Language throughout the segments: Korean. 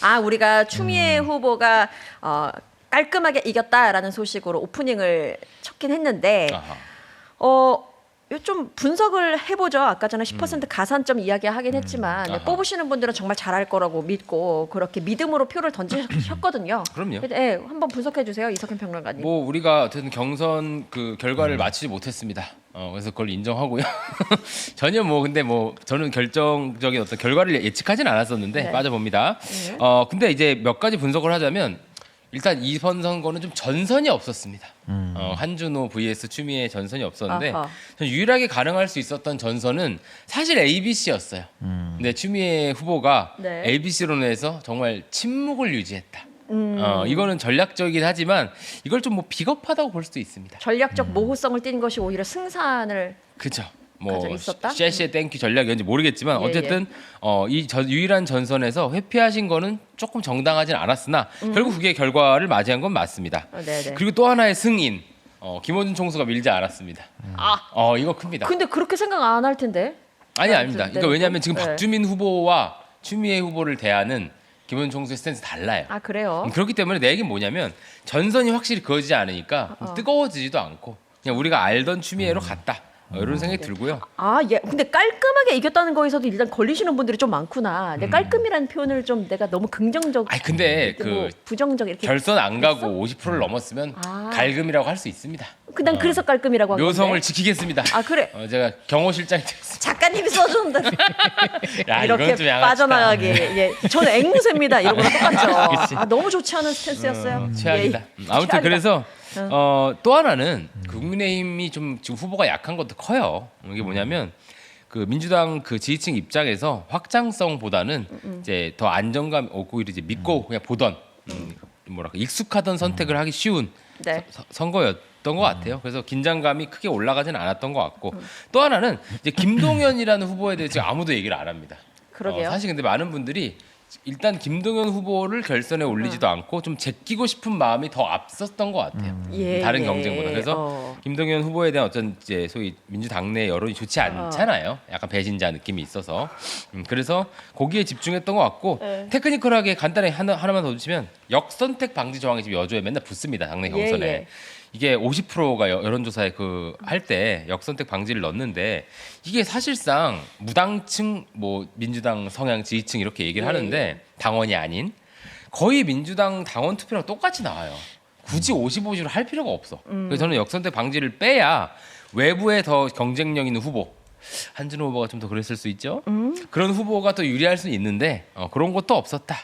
아, 우리가 추미애 후보가 깔끔하게 이겼다라는 소식으로 오프닝을 쳤긴 했는데 좀 분석을 해보죠. 아까 전에 10% 가산점 이야기하긴 했지만 뽑으시는 분들은 정말 잘할 거라고 믿고 그렇게 믿음으로 표를 던지셨거든요. 그럼요. 네, 한번 분석해 주세요, 이석현 평론가님. 뭐 우리가 어쨌든 경선 그 결과를 맞추지 못했습니다. 그래서 그걸 인정하고요. 전혀 뭐 근데 뭐 저는 결정적인 어떤 결과를 예측하진 않았었는데 네. 빠져봅니다. 근데 이제 몇 가지 분석을 하자면 일단 이번 선거는 좀 전선이 없었습니다. 한준호 vs 추미애 전선이 없었는데 전 유일하게 가능할 수 있었던 전선은 사실 ABC였어요. 근데 추미애 후보가 네. ABC론에서 정말 침묵을 유지했다. 이거는 전략적이긴 하지만 이걸 좀 뭐 비겁하다고 볼 수도 있습니다. 전략적 모호성을 띈 것이 오히려 승산을 그죠. 뭐 가져 있었다? 쎄쎄 땡큐 전략이었는지 모르겠지만 예, 어쨌든 이 유일한 전선에서 회피하신 거는 조금 정당하진 않았으나 결국 그게 결과를 맞이한 건 맞습니다. 네네. 그리고 또 하나의 승인 김원준 총수가 밀지 않았습니다. 이거 큽니다. 근데 그렇게 생각 안 할 텐데. 아닙니다. 네, 그러니까 왜냐하면 지금 네. 박주민 후보와 추미애 후보를 대하는 김원준 총수의 스탠스 달라요. 아, 그래요? 그렇기 때문에 내 얘기는 뭐냐면 전선이 확실히 그어지지 않으니까 뜨거워지지도 않고 그냥 우리가 알던 추미애로 갔다. 이런 생각이 들고요. 아, 예. 근데 깔끔하게 이겼다는 거에서도 일단 걸리시는 분들이 좀 많구나. 근데 깔끔이라는 표현을 좀 내가 너무 긍정적. 아니 근데 뭐 부정적 이렇게. 결선 안 가고 50%를 넘었으면 갈금이라고 할 수 있습니다. 그냥 그래서 깔끔이라고 한 묘성을 건데. 지키겠습니다. 아, 그래. 제가 경호실장이 됐습니다. 작가님이 써줬는데 야, 이렇게 이건 좀 양아치다. 빠져나가기. 예, 저는 앵무새입니다. 이런 거랑 똑같죠. 그치. 아, 너무 좋지 않은 스탠스였어요. 최악이다. 예. 아무튼 최악이다. 그래서 또 하나는 국민의힘이 좀 지금 후보가 약한 것도 커요. 이게 뭐냐면 그 민주당 그 지지층 입장에서 확장성보다는 이제 더 안정감 오히려 이제 믿고 그냥 보던 뭐랄까 익숙하던 선택을 하기 쉬운 네. 선거였던 것 같아요. 그래서 긴장감이 크게 올라가지는 않았던 것 같고 또 하나는 이제 김동연이라는 후보에 대해서 지금 아무도 얘기를 안 합니다. 그러게요. 사실 근데 많은 분들이 일단 김동연 후보를 결선에 올리지도 않고 좀 제끼고 싶은 마음이 더 앞섰던 것 같아요. 예, 다른 예. 경쟁보다. 그래서 김동연 후보에 대한 어떤 이제 소위 민주당 내 여론이 좋지 않잖아요. 약간 배신자 느낌이 있어서. 그래서 거기에 집중했던 것 같고 네. 테크니컬하게 간단히 하나만 더 주시면 역선택 방지 조항이 지금 여조에 맨날 붙습니다. 당내 경선에. 예. 이게 50%가 여론조사에 그 할 때 역선택 방지를 넣는데 이게 사실상 무당층 뭐 민주당 성향 지지층 이렇게 얘기를 하는데 당원이 아닌 거의 민주당 당원 투표랑 똑같이 나와요. 굳이 50-50를 할 필요가 없어. 그래서 저는 역선택 방지를 빼야 외부에 더 경쟁력 있는 후보 한준호 후보가 좀 더 그랬을 수 있죠. 그런 후보가 또 유리할 수는 있는데 그런 것도 없었다.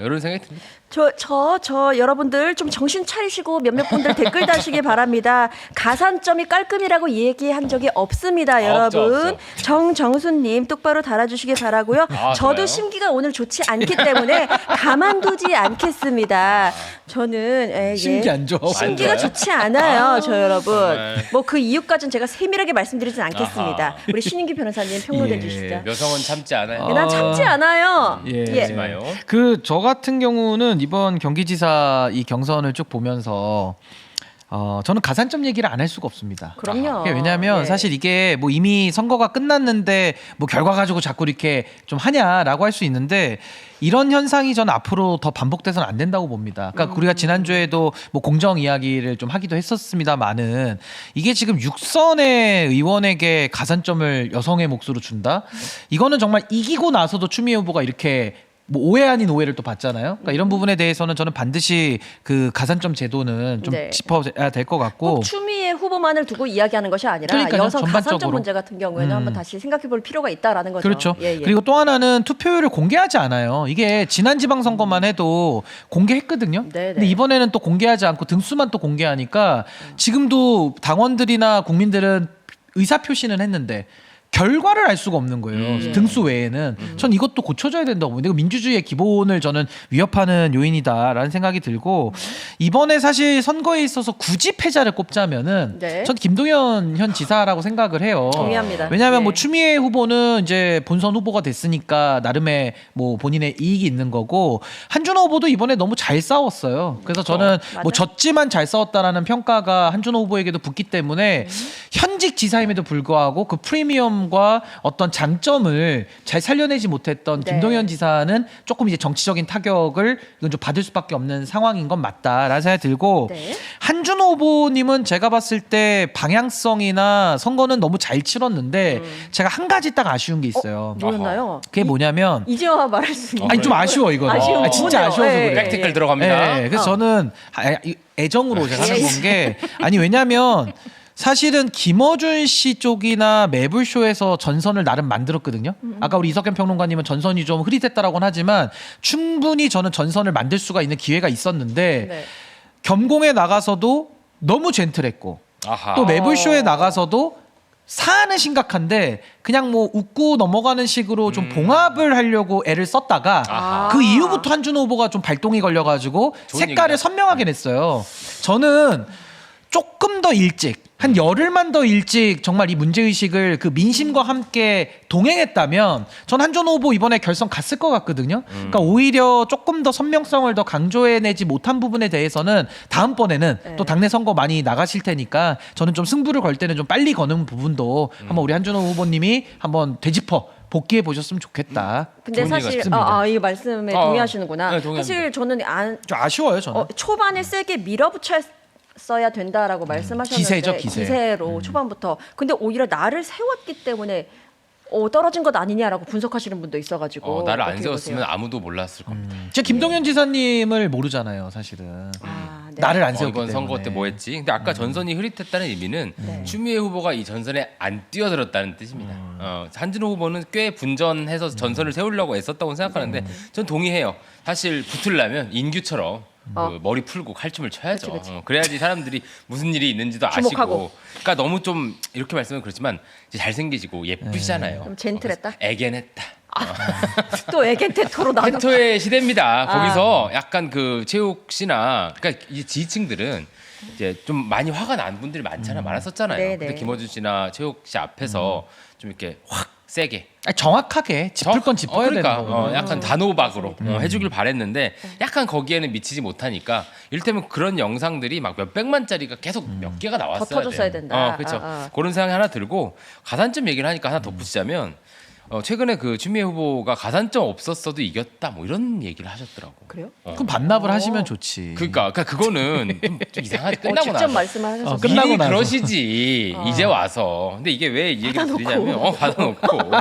이런 생각이 듭니다. 저 여러분들 좀 정신 차리시고 몇몇 분들 댓글 다시기 바랍니다. 가산점이 깔끔이라고 얘기한 적이 없습니다, 여러분. 없죠. 정정수님 똑바로 달아주시기 바라고요. 저도 좋아요. 심기가 오늘 좋지 않기 때문에 가만두지 않겠습니다. 저는 심기 안 좋아. 심기가 안 좋아요? 좋지 않아요, 저 여러분. 정말. 뭐 그 이유까지는 제가 세밀하게 말씀드리진 않겠습니다. 우리 신인규 변호사님 평론해 예. 주시죠. 여성은 참지 않아요. 예, 난 참지 않아요. 예. 하지 마요. 그 저 같은 경우는 이번 경기지사 이 경선을 쭉 보면서 저는 가산점 얘기를 안 할 수가 없습니다. 그럼요. 왜냐하면 예. 사실 이게 뭐 이미 선거가 끝났는데 뭐 결과 가지고 자꾸 이렇게 좀 하냐라고 할 수 있는데 이런 현상이 저는 앞으로 더 반복돼서는 안 된다고 봅니다. 그러니까 우리가 지난주에도 뭐 공정 이야기를 좀 하기도 했었습니다만은 이게 지금 6선의 의원에게 가산점을 여성의 몫으로 준다? 이거는 정말 이기고 나서도 추미애 후보가 이렇게 뭐 오해 아닌 오해를 또 받잖아요. 그러니까 이런 부분에 대해서는 저는 반드시 그 가산점 제도는 좀 네. 짚어야 될 것 같고. 꼭 추미애 후보만을 두고 이야기하는 것이 아니라 그러니까요, 여성 가산점 전반적으로. 문제 같은 경우에는 한번 다시 생각해볼 필요가 있다라는 거죠. 그렇죠. 예, 예. 그리고 또 하나는 투표율을 공개하지 않아요. 이게 지난 지방선거만 해도 공개했거든요. 네네. 근데 이번에는 또 공개하지 않고 등수만 또 공개하니까 지금도 당원들이나 국민들은 의사표시는 했는데 결과를 알 수가 없는 거예요. 등수 외에는. 전 이것도 고쳐져야 된다고 봅니다. 이거 민주주의의 기본을 저는 위협하는 요인이다라는 생각이 들고 이번에 사실 선거에 있어서 굳이 패자를 꼽자면은 네. 전 김동연 현 지사라고 생각을 해요. 동의합니다. 왜냐하면 예. 뭐 추미애 후보는 이제 본선 후보가 됐으니까 나름의 뭐 본인의 이익이 있는 거고 한준호 후보도 이번에 너무 잘 싸웠어요. 그래서 저는 맞아. 뭐 졌지만 잘 싸웠다라는 평가가 한준호 후보에게도 붙기 때문에 현직 지사임에도 불구하고 그 프리미엄 단점과 어떤 장점을 잘 살려내지 못했던 네. 김동연 지사는 조금 이제 정치적인 타격을 이건 좀 받을 수밖에 없는 상황인 건 맞다라는 생각이 들고 네. 한준호 후보님은 제가 봤을 때 방향성이나 선거는 너무 잘 치렀는데 제가 한 가지 딱 아쉬운 게 있어요. 뭐였나요? 그게 뭐냐면 이제 와 말할 수 있는. 아니 좀 아쉬워 이거는. 아쉬운 아, 진짜 부분이에요. 아쉬워서 예, 그래요. 예. 댓글 들어갑니다. 네, 그래서 저는 애정으로 제가 하는 건게 아니 왜냐면 사실은 김어준 씨 쪽이나 매불쇼에서 전선을 나름 만들었거든요. 아까 우리 이석현 평론가님은 전선이 좀 흐릿했다라고는 하지만 충분히 저는 전선을 만들 수가 있는 기회가 있었는데 네. 겸공에 나가서도 너무 젠틀했고 아하. 또 매불쇼에 나가서도 사안은 심각한데 그냥 뭐 웃고 넘어가는 식으로 좀 봉합을 하려고 애를 썼다가 아하. 그 이후부터 한준호 후보가 좀 발동이 걸려가지고 좋은 색깔을 얘기다. 선명하게 냈어요. 저는 조금 더 일찍 한 열흘만 더 일찍 정말 이 문제의식을 그 민심과 함께 동행했다면 전 한준호 후보 이번에 결선 갔을 것 같거든요. 그러니까 오히려 조금 더 선명성을 더 강조해내지 못한 부분에 대해서는 다음번에는 네. 또 당내 선거 많이 나가실 테니까 저는 좀 승부를 걸 때는 좀 빨리 거는 부분도 한번 우리 한준호 후보님이 한번 되짚어 복귀해 보셨으면 좋겠다. 근데 좋은 사실 싶습니다. 이 말씀에 어, 동의하시는구나. 네, 동의합니다. 사실 저는 좀 아쉬워요 저는. 초반에 세게 밀어붙였어야 된다라고 말씀하셨는데 기세죠, 기세. 기세로 초반부터. 근데 오히려 나를 세웠기 때문에 떨어진 것 아니냐라고 분석하시는 분도 있어가지고 나를 안 어떻게 세웠으면 보세요? 아무도 몰랐을 겁니다. 제가 김동연 지사님을 모르잖아요 사실은. 아, 네. 나를 안 세웠기 이번 때문에. 선거 때 뭐 했지? 근데 아까 전선이 흐릿했다는 의미는 네. 추미애 후보가 이 전선에 안 뛰어들었다는 뜻입니다. 한준호 후보는 꽤 분전해서 전선을 세우려고 애썼다고 생각하는데 전 동의해요. 사실 붙으려면 인규처럼 그 머리 풀고 칼춤을 춰야죠. 그치, 그치. 그래야지 사람들이 무슨 일이 있는지도 주목하고. 아시고. 그러니까 너무 좀 이렇게 말씀은 그렇지만 이제 잘생기시고 예쁘시잖아요. 좀 젠틀했다? 그래서 애견했다. 또 애견테토로 나가. 테토의 시대입니다. 거기서 약간 그 최욱 씨나 그러니까 이 지지층들은 이제 좀 많이 화가 난 분들이 많았었잖아요. 네, 근데 네. 김어준 씨나 최욱 씨 앞에서 좀 이렇게 확 세게 아니, 정확하게 짚을 건 짚어야 그러니까, 되는 거고. 약간 단호박으로 해주길 바랬는데 약간 거기에는 미치지 못하니까 이를테면 그런 영상들이 막 몇백만짜리가 계속 몇 개가 나왔어야 돼요. 터졌어야 된다. 그렇죠. 아. 그런 생각이 하나 들고 가산점 얘기를 하니까 하나 덧붙이자면 최근에 그 추미애 후보가 가산점 없었어도 이겼다 뭐 이런 얘기를 하셨더라고. 그래요? 그럼 반납을 하시면 좋지. 그러니까 그거는 좀 이상하게 끝나고 직접 나서. 말씀을 하셨어요. 끝나고 미리 나서. 그러시지 이제 와서. 근데 이게 왜 이 얘기를 드리냐면 받아놓고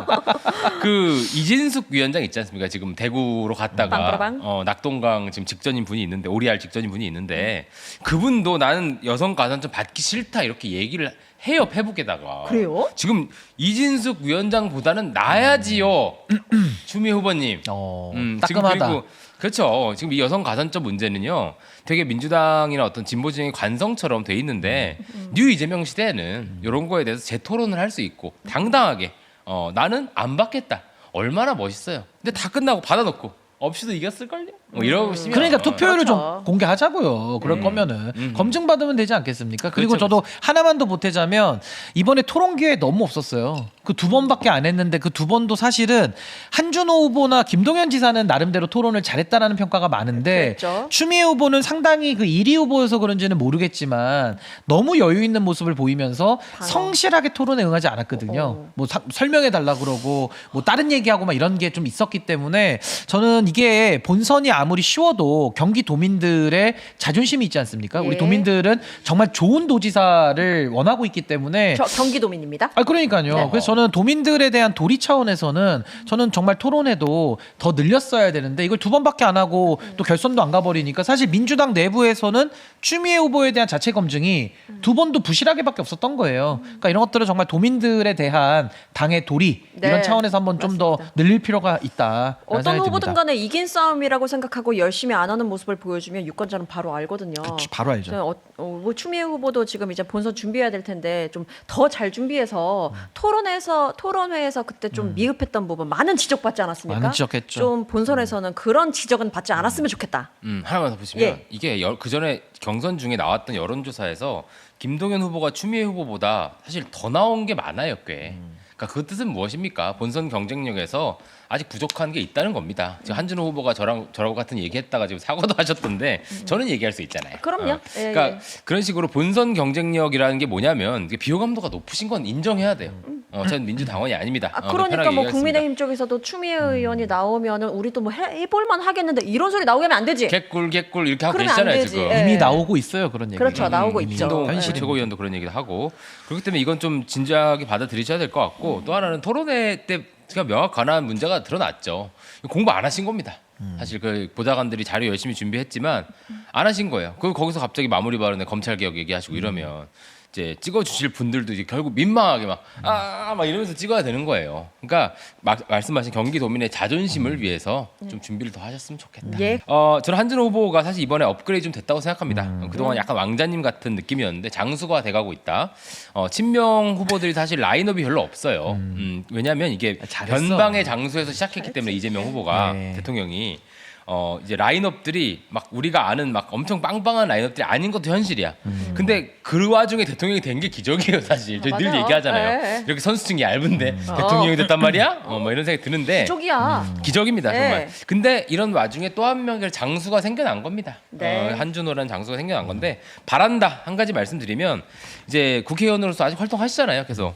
그 이진숙 위원장 있지 않습니까? 지금 대구로 갔다가 빵빠라빵? 낙동강 지금 직전인 분이 있는데 오리알 직전인 분이 있는데 그분도 나는 여성 가산점 받기 싫다 이렇게 얘기를 해요 페북에다가. 그래요? 지금 이진숙 위원장보다는 나야지요 추미애 후보님. 지금 따끔하다. 그리고 그렇죠. 지금 이 여성 가산점 문제는요. 되게 민주당이나 어떤 진보 진영의 관성처럼 돼 있는데 뉴 이재명 시대에는 이런 거에 대해서 재토론을 할 수 있고 당당하게 나는 안 받겠다. 얼마나 멋있어요. 근데 다 끝나고 받아놓고 없이도 이겼을걸요. 뭐 이러시면 그러니까 투표율을 그렇죠. 좀 공개하자고요. 그럴 거면은 검증받으면 되지 않겠습니까? 그리고 그렇죠, 저도 하나만 더 보태자면 이번에 토론 기회 너무 없었어요. 그 두 번밖에 안 했는데 그 두 번도 사실은 한준호 후보나 김동연 지사는 나름대로 토론을 잘했다라는 평가가 많은데 그랬죠. 추미애 후보는 상당히 그 1위 후보여서 그런지는 모르겠지만 너무 여유 있는 모습을 보이면서 성실하게 토론에 응하지 않았거든요. 뭐 설명해 달라 그러고 뭐 다른 얘기하고 막 이런 게 좀 있었기 때문에 저는 이게 본선이 아무리 쉬워도 경기 도민들의 자존심이 있지 않습니까? 예. 우리 도민들은 정말 좋은 도지사를 원하고 있기 때문에 저 경기도민입니다. 그러니까요. 네. 그래서 저는 도민들에 대한 도리 차원에서는 저는 정말 토론회도 더 늘렸어야 되는데 이걸 두 번밖에 안 하고 또 결선도 안 가버리니까 사실 민주당 내부에서는 추미애 후보에 대한 자체 검증이 두 번도 부실하게밖에 없었던 거예요. 그러니까 이런 것들은 정말 도민들에 대한 당의 도리 네. 이런 차원에서 한번 좀 더 늘릴 필요가 있다. 어떤 후보든 간에 이긴 싸움이라고 생각하고 열심히 안 하는 모습을 보여주면 유권자는 바로 알거든요. 그치, 바로 알죠. 저는 뭐 추미애 후보도 지금 이제 본선 준비해야 될 텐데 좀 더 잘 준비해서 토론회에서 그때 좀 미흡했던 부분 많은 지적받지 않았습니까? 많은 지적했죠. 좀 본선에서는 그런 지적은 받지 않았으면 좋겠다. 하나만 더 보시면 예. 이게 그 전에 경선 중에 나왔던 여론조사에서 김동연 후보가 추미애 후보보다 사실 더 나온 게 많아요, 꽤. 그러니까 그 뜻은 무엇입니까? 본선 경쟁력에서 아직 부족한 게 있다는 겁니다. 지금 한준호 후보가 저라고 같은 얘기했다가 지금 사과도 하셨던데 저는 얘기할 수 있잖아요. 그럼요. 예, 그러니까 예. 그런 식으로 본선 경쟁력이라는 게 뭐냐면 이게 비호감도가 높으신 건 인정해야 돼요. 저는 민주당원이 아닙니다. 그러니까 편하게 뭐 얘기하겠습니다. 국민의힘 쪽에서도 추미애 의원이 나오면은 우리도 뭐 해볼만 하겠는데 이런 소리 나오게 하면 안 되지. 개꿀 이렇게 하고 그러면 안 계시잖아요 되지. 지금. 예. 이미 나오고 있어요 그런 얘기. 그렇죠. 나오고 있죠. 신동 현실입니다. 최고위원도 그런 얘기도 하고 그렇기 때문에 이건 좀 진지하게 받아들이셔야 될 것 같고 또 하나는 토론회 때 명확한 문제가 드러났죠. 공부 안 하신 겁니다. 사실 그 보좌관들이 자료 열심히 준비했지만 안 하신 거예요. 그 거기서 갑자기 마무리 발언에 검찰 개혁 얘기하시고 이러면 이제 찍어주실 분들도 이제 결국 민망하게 막 이러면서 찍어야 되는 거예요. 그러니까 말씀하신 경기도민의 자존심을 위해서 좀 준비를 더 하셨으면 좋겠다. 예. 저는 한준호 후보가 사실 이번에 업그레이드 좀 됐다고 생각합니다. 그동안 약간 왕자님 같은 느낌이었는데 장수가 돼가고 있다. 친명 후보들이 사실 라인업이 별로 없어요. 왜냐하면 이게 잘했어. 변방의 장수에서 시작했기 때문에 이재명 후보가 네. 대통령이 이제 라인업들이 막 우리가 아는 막 엄청 빵빵한 라인업들이 아닌 것도 현실이야. 근데 그 와중에 대통령이 된 게 기적이에요, 사실. 저희 늘 맞아요. 얘기하잖아요. 네. 이렇게 선수층이 얇은데 대통령이 됐단 말이야? 뭐 이런 생각이 드는데 기적이야. 기적입니다, 네. 정말. 근데 이런 와중에 또 한 명의 장수가 생겨난 겁니다. 네. 한준호라는 장수가 생겨난 건데 바란다 한 가지 말씀드리면 이제 국회의원으로서 아직 활동하시잖아요. 그래서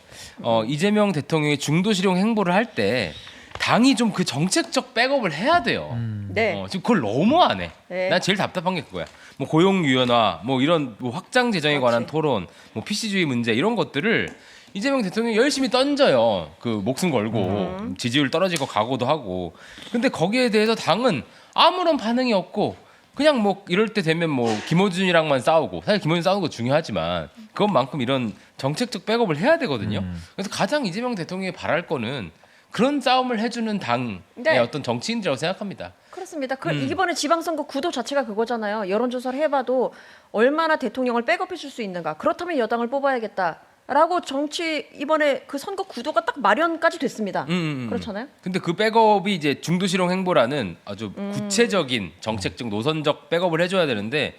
이재명 대통령의 중도실용 행보를 할 때 당이 좀 그 정책적 백업을 해야 돼요. 네. 지금 그걸 너무 안 해. 네. 난 제일 답답한 게 그거야. 뭐 고용 유연화, 뭐 이런 뭐 확장 재정에 관한 그렇지. 토론, 뭐 PC주의 문제 이런 것들을 이재명 대통령이 열심히 던져요. 그 목숨 걸고 지지율 떨어질 거 각오도 하고. 근데 거기에 대해서 당은 아무런 반응이 없고 그냥 뭐 이럴 때 되면 뭐 김어준이랑만 싸우고 사실 김어준 싸우는 거 중요하지만 그것만큼 이런 정책적 백업을 해야 되거든요. 그래서 가장 이재명 대통령이 바랄 거는 그런 싸움을 해주는 당의 네. 어떤 정치인이라고 생각합니다. 그렇습니다. 이번에 지방선거 구도 자체가 그거잖아요. 여론조사를 해봐도 얼마나 대통령을 백업해줄 수 있는가. 그렇다면 여당을 뽑아야겠다라고 정치 이번에 그 선거 구도가 딱 마련까지 됐습니다. 그렇잖아요. 근데 그 백업이 이제 중도실용 행보라는 아주 구체적인 정책적 노선적 백업을 해줘야 되는데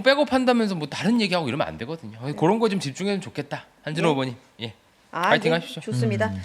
백업한다면서 뭐 다른 얘기하고 이러면 안 되거든요. 그런 거 좀 집중해주면 좋겠다. 한준호 예. 후보님. 예. 아, 파이팅 예. 하십시오. 좋습니다.